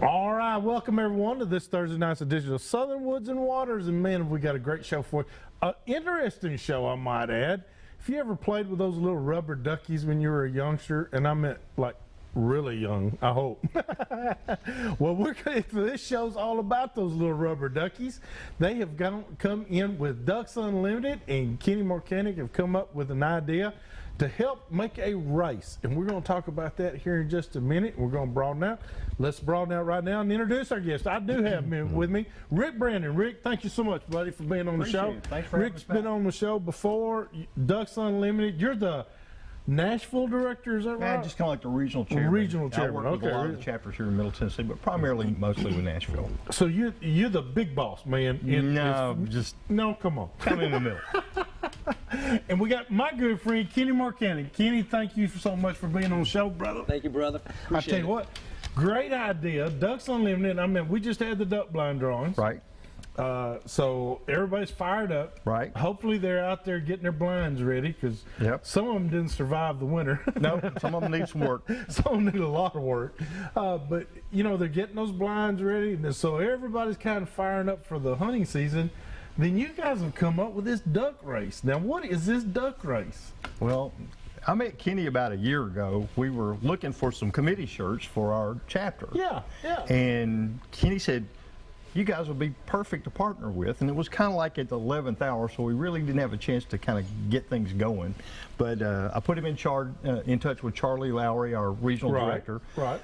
All right, welcome everyone to this Thursday night's edition of Southern Woods and Waters. And man, have we got a great show for you. An interesting show, I might add. If you ever played with those little rubber duckies when you were a youngster, and I meant like really young, I hope. Well, this show's all about those little rubber duckies. They have come in with Ducks Unlimited, and Kenny Morcanic have come up with an idea to help make a race. And we're going to talk about that here in just a minute. We're going to broaden out. Let's broaden out right now and introduce our guest. I do have him with me, Rick Brandon. Rick, thank you so much, buddy, for being on the show. Thanks for having us back. Rick's been on the show before, Ducks Unlimited. You're the Nashville director, is that right? Just kind of like the regional chairman. Regional chairman, I work with a lot of the chapters here in Middle Tennessee, but primarily, mostly with Nashville. So you're the big boss, man. No, come on. Come in the middle. And we got my good friend, Kenny Morcanic. Kenny, thank you so much for being on the show, brother. Thank you, brother. I tell you what, great idea. Ducks Unlimited. I mean, we just had the duck blind drawings. Right. So everybody's fired up. Right. Hopefully they're out there getting their blinds ready, because some of them didn't survive the winter. No, some of them need some work. Some of them need a lot of work. But, you know, they're getting those blinds ready, and so everybody's kind of firing up for the hunting season. Then you guys have come up with this duck race. Now, what is this duck race? Well, I met Kenny about a year ago. We were looking for some committee shirts for our chapter. Yeah. And Kenny said, you guys would be perfect to partner with. And it was kind of like at the 11th hour, so we really didn't have a chance to kind of get things going. But I put him in touch with Charlie Lowry, our regional director. Right.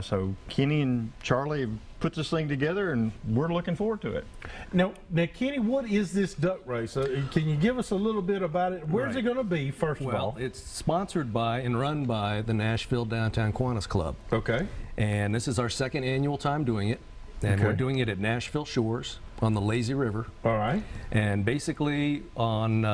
So Kenny and Charlie have put this thing together, and we're looking forward to it. Now, Kenny, what is this duck race? Can you give us a little bit about it? Where's it going to be, first of all? Well, it's sponsored by and run by the Nashville Downtown Kiwanis Club. Okay. And this is our second annual time doing it. And we're doing it at Nashville Shores on the Lazy River. All right. And basically on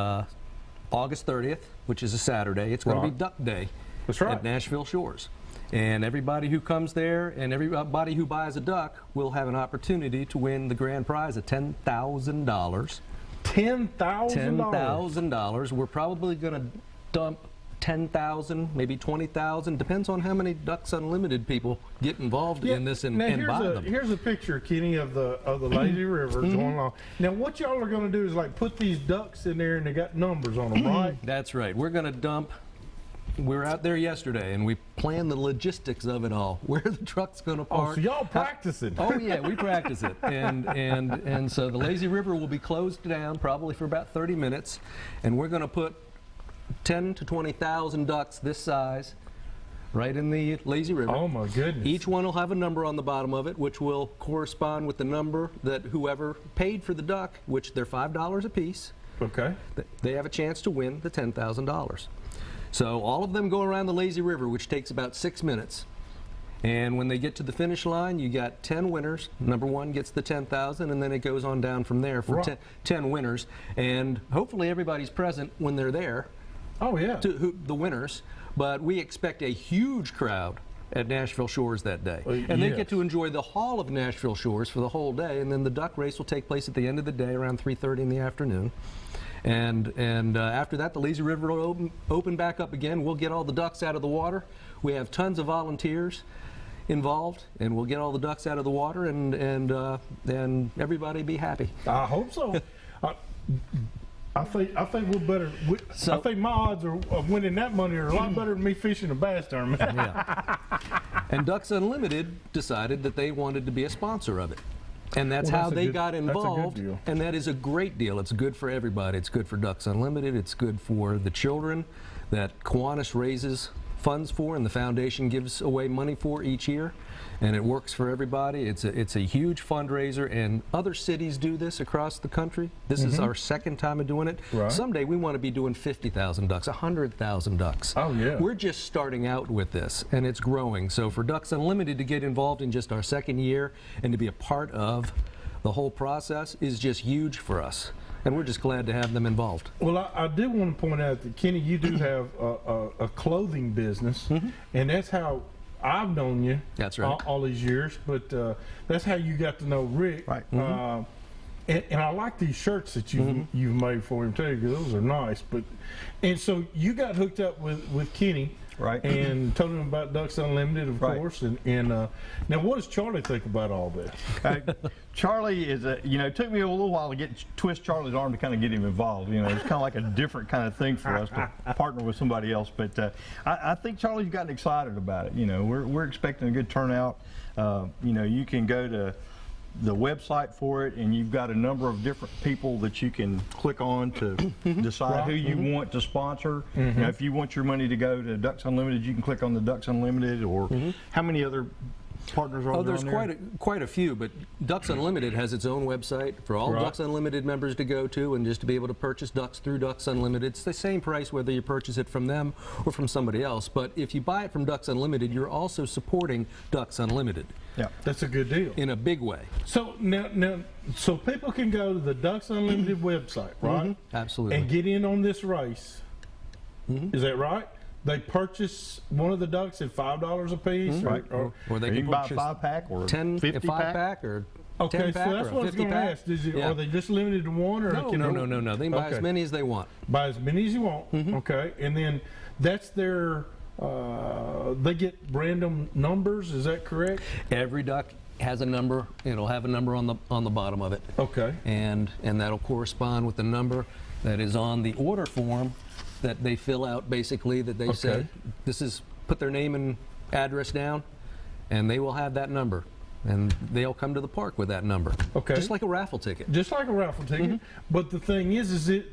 August 30th, which is a Saturday, it's going to be Duck Day. That's right. At Nashville Shores. And everybody who comes there and everybody who buys a duck will have an opportunity to win the grand prize of $10,000. $10,000? $10,000. We're probably going to dump 10,000, maybe 20,000, depends on how many Ducks Unlimited people get involved in this and buy them. Here's a picture, Kenny, of the Lazy River going along. Now, what y'all are going to do is like put these ducks in there, and they got numbers on them, right? That's right. We're going to dump. We were out there yesterday, and we planned the logistics of it all. Where the truck's going to park. Oh, so y'all practicing? Oh yeah, we practice it, and so the Lazy River will be closed down probably for about 30 minutes, and we're going to put 10 to 20,000 ducks this size right in the Lazy River. Oh my goodness. Each one will have a number on the bottom of it, which will correspond with the number that whoever paid for the duck, which they're $5 a piece. Okay. They have a chance to win the $10,000. So all of them go around the Lazy River, which takes about 6 minutes. And when they get to the finish line, you got 10 winners. Number one gets the 10,000, and then it goes on down from there for 10 winners. And hopefully everybody's present when they're there. Oh yeah. The winners. But we expect a huge crowd at Nashville Shores that day. And they get to enjoy the hall of Nashville Shores for the whole day, and then the duck race will take place at the end of the day around 3:30 in the afternoon. And after that, the Lazy River will open back up again. We'll get all the ducks out of the water. We have tons of volunteers involved, and we'll get all the ducks out of the water, and everybody be happy. I hope so. I think we're better. I think my odds of winning that money are a lot better than me fishing a bass tournament. Yeah. And Ducks Unlimited decided that they wanted to be a sponsor of it. And that's how they got involved. That's a good deal. And that is a great deal. It's good for everybody. It's good for Ducks Unlimited. It's good for the children that Kiwanis raises funds for, and the foundation gives away money for each year, and it works for everybody. It's a huge fundraiser, and other cities do this across the country. This is our second time of doing it. Right. Someday we want to be doing 50,000 ducks, 100,000 ducks. Oh yeah. We're just starting out with this, and it's growing. So for Ducks Unlimited to get involved in just our second year and to be a part of the whole process is just huge for us. And we're just glad to have them involved. Well, I do want to point out that, Kenny, you do have a clothing business, and that's how I've known you. That's right. All these years, but that's how you got to know Rick. Right. And I like these shirts that you've made for him too, because those are nice. And so you got hooked up with Kenny Right. And told him about Ducks Unlimited, of Right. course. And now, what does Charlie think about all this? Charlie is it took me a little while to twist Charlie's arm to kind of get him involved. It's kind of like a different kind of thing for us to partner with somebody else. But I think Charlie's gotten excited about it. We're expecting a good turnout. You can go to the website for it, and you've got a number of different people that you can click on to decide who you want to sponsor. If you want your money to go to Ducks Unlimited, you can click on the Ducks Unlimited, or how many other partners are there? There's on there? quite a few, but Ducks Unlimited has its own website for all Right. Ducks Unlimited members to go to, and just to be able to purchase ducks through Ducks Unlimited. It's the same price whether you purchase it from them or from somebody else. But if you buy it from Ducks Unlimited, you're also supporting Ducks Unlimited Yeah. That's a good deal. in a big way. So now, so people can go to the Ducks Unlimited website, right? Absolutely. And get in on this race. Is that right? They purchase one of the ducks at $5 a piece, Right. Or, Or they you can can buy a purchase 5-pack or 10, 50 a 5-pack or okay, 10 so pack that's or what a I was 50 going to pack. ask. Yeah. Are they just limited to one, or No, can no. They can buy Okay. as many as they want. buy as many as you want? Okay, and then that's their. They get random numbers. Is that correct? Every duck has a number. It'll have a number on the bottom of it. Okay. And that'll correspond with the number that is on the order form that they fill out, basically, that they say put their name and address down, and they will have that number, and they'll come to the park with that number. Okay. Just like a raffle ticket. Just like a raffle ticket. But the thing is it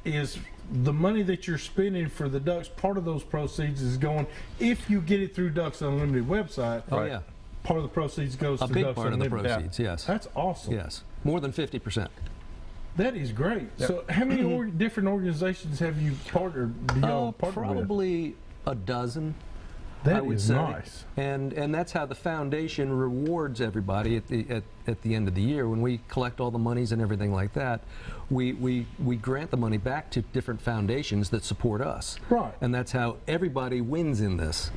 is the money that you're spending for the ducks. Part of those proceeds is going, if you get it through Ducks Unlimited website. Oh, yeah. Part of the proceeds goes A to big Ducks part of the Unlimited. proceeds, yes. That's awesome. Yes. More than 50%. That is great. So, how many different organizations have you partnered? Partnered with? Probably a dozen. That I would is say. nice. And that's how the foundation rewards everybody at the end of the year. When we collect all the monies and everything like that, we grant the money back to different foundations that support us. Right. And that's how everybody wins in this.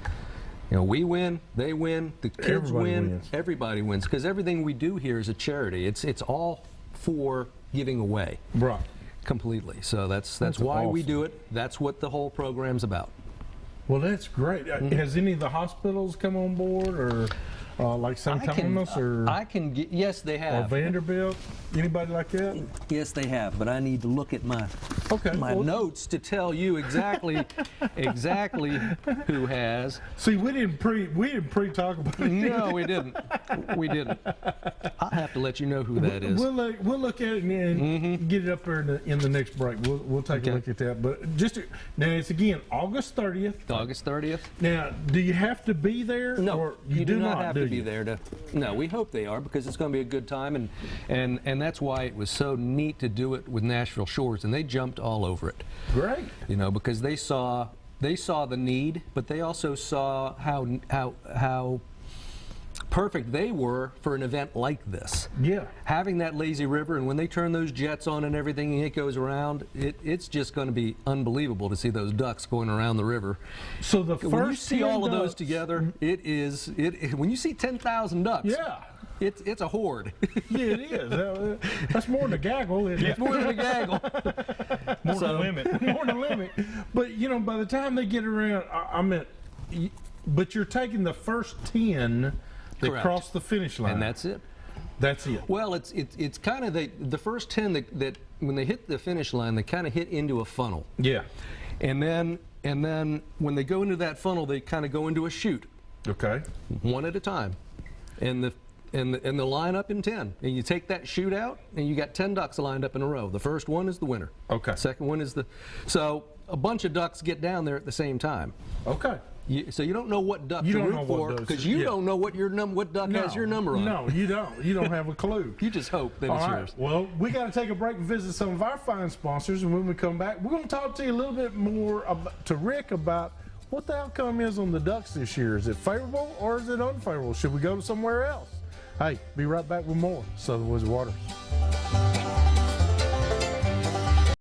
We win, they win, the kids Everybody win, wins. everybody wins, because everything we do here is a charity. It's all for giving away. Right. Completely. So that's That's why we awesome. do it. That's what the whole program's about. Well, that's great. Has any of the hospitals come on board, or like St. Thomas, or yes, they or have. Vanderbilt? Anybody like that? Yes, they have, but I need to look at my Okay. notes to tell you exactly who has. See, we didn't pre talk about it. No, we didn't. We didn't. I'll have to let you know who that is. We'll look at it and get it up there in the next break. We'll take a look at that. But now it's again August 30th. August 30th. Now, do you have to be there? No, or you do not have do to be you? there to. No, we hope they are, because it's going to be a good time, and that's why it was so neat to do it with Nashville Shores, and they jumped all over it. Great. Because they saw the need, but they also saw how perfect they were for an event like this. Yeah. Having that lazy river, and when they turn those jets on and everything, and it goes around, it's just going to be unbelievable to see those ducks going around the river. So the first When you see 10 all of those ducks- together, when you see 10,000 ducks, Yeah. it's a horde. Yeah, it is. That's more than a gaggle. Isn't it? It's more than a gaggle. More than a limit. More than a limit. But by the time they get around, but you're taking the first 10 that Correct. cross the finish line. And that's it. That's it. Well, it's kind of the first 10 that when they hit the finish line, they kind of hit into a funnel. Yeah. And then when they go into that funnel, they kind of go into a chute, Okay. one at a time, and they'll line up in 10. And you take that chute out, and you got 10 ducks lined up in a row. The first one is the winner. Okay. Second one is so a bunch of ducks get down there at the same time. Okay. So you don't know what duck You to don't know root what for, ducks- because you yeah. don't know what duck has your number on. No, you don't. You don't have a clue. You just hope that All it's right. yours. Well, we got to take a break and visit some of our fine sponsors, and when we come back, we're going to talk to you a little bit more to Rick about what the outcome is on the ducks this year. Is it favorable or is it unfavorable? Should we go to somewhere else? Hey, be right back with more Southern Woods Waters.